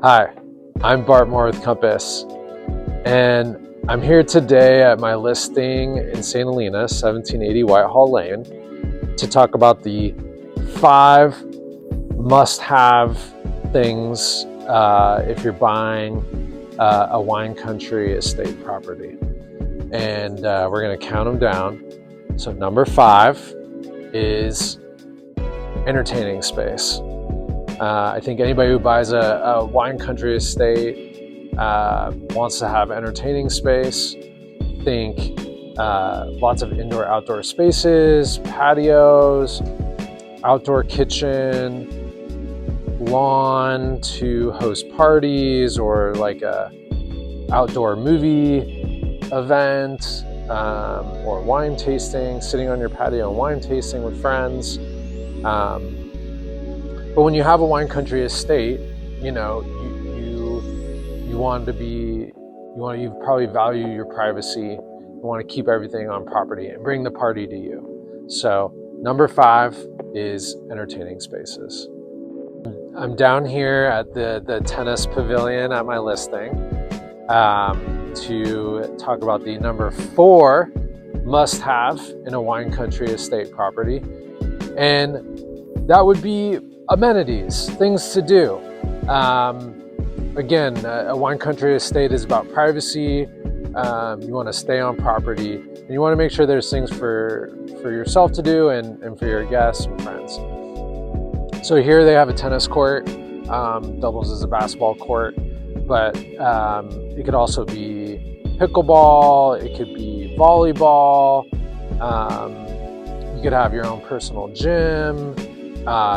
Hi, I'm Bart Moore with Compass, and I'm here today at my listing in St. Helena, 1780 Whitehall Lane, to talk about the 5 must-have things if you're buying a wine country estate property. And we're going to count them down. So number 5 is entertaining space. I think anybody who buys a wine country estate wants to have entertaining space. Think lots of indoor-outdoor spaces, patios, outdoor kitchen, lawn to host parties or like a outdoor movie event, or wine tasting, sitting on your patio and wine tasting with friends. But when you have a wine country estate, you know, you probably value your privacy. You want to keep everything on property and bring the party to you. So number 5 is entertaining spaces. I'm down here at the tennis pavilion at my listing to talk about the number 4 must-have in a wine country estate property, and that would be amenities, things to do. Again, a wine country estate is about privacy. You want to stay on property, and you want to make sure there's things for yourself to do and for your guests and friends. So here they have a tennis court, doubles as a basketball court, but it could also be pickleball, it could be volleyball, you could have your own personal gym,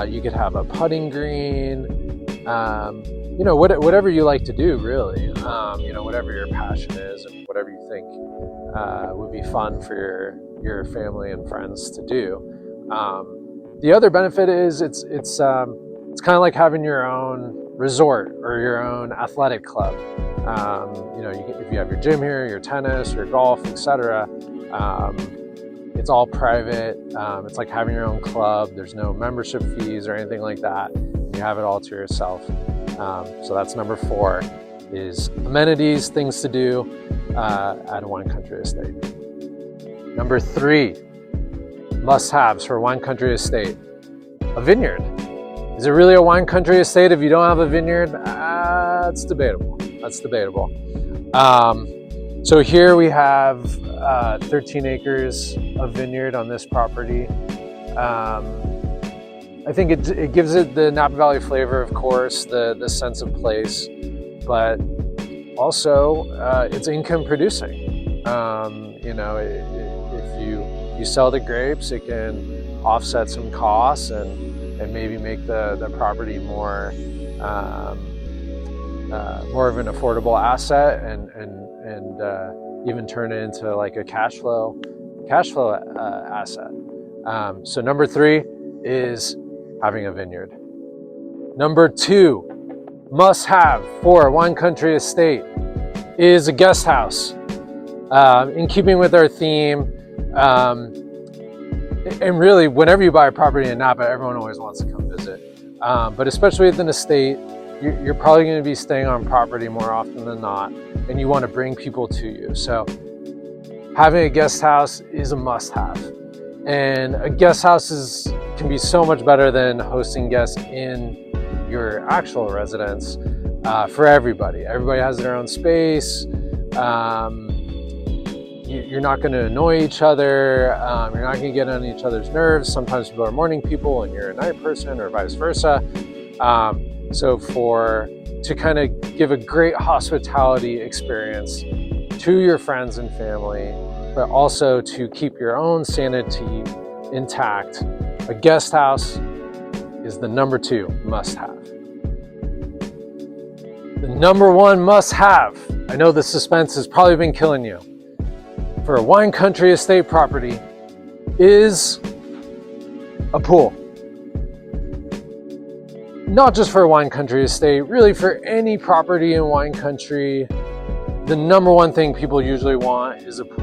you could have a putting green, whatever you like to do, really. Whatever your passion is and whatever you think would be fun for your family and friends to do. The other benefit is it's kind of like having your own resort or your own athletic club. If you have your gym here, your tennis, your golf, etc. It's all private. It's like having your own club. There's no membership fees or anything like that. You have it all to yourself. So that's number 4 is amenities, things to do at a wine country estate. Number 3, must-haves for a wine country estate. A vineyard. Is it really a wine country estate if you don't have a vineyard? It's debatable. That's debatable. So here we have 13 acres of vineyard on this property. I think it gives it the Napa Valley flavor, of course, the sense of place, but also it's income producing. If you sell the grapes, it can offset some costs and maybe make the property more of an affordable asset and even turn it into like a cash flow asset. So number 3 is having a vineyard. Number 2 must have for a wine country estate is a guest house. In keeping with our theme, and really whenever you buy a property in Napa, everyone always wants to come visit. But especially with an estate, you're probably going to be staying on property more often than not, and you want to bring people to you. So having a guest house is a must-have. And a guest house can be so much better than hosting guests in your actual residence for everybody. Everybody has their own space. You're not going to annoy each other. You're not going to get on each other's nerves. Sometimes people are morning people and you're a night person, or vice versa. So to kind of give a great hospitality experience to your friends and family, but also to keep your own sanity intact, a guest house is the number 2 must-have. The number 1 must-have, I know the suspense has probably been killing you, for a wine country estate property is a pool. Not just for a wine country estate, really for any property in wine country, the number 1 thing people usually want is a pool.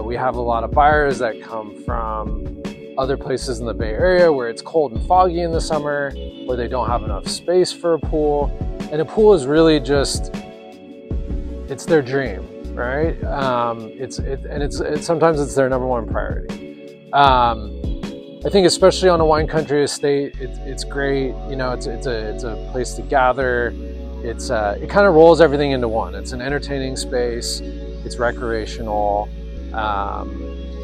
We have a lot of buyers that come from other places in the Bay Area where it's cold and foggy in the summer, where they don't have enough space for a pool. And a pool is really just, it's their dream, right? Sometimes it's their number one priority. I think especially on a wine country estate, it's great. You know, it's a place to gather. It kind of rolls everything into one. It's an entertaining space. It's recreational.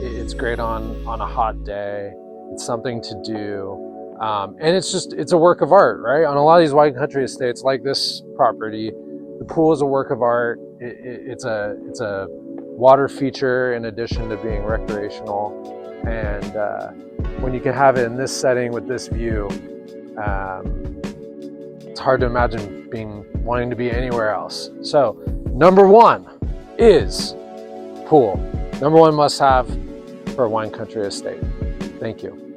It's great on a hot day. It's something to do. And it's a work of art, right? On a lot of these wine country estates, like this property, the pool is a work of art. It's a water feature in addition to being recreational. And when you can have it in this setting with this view, it's hard to imagine wanting to be anywhere else. So number one is pool. Number one must have for a wine country estate. Thank you.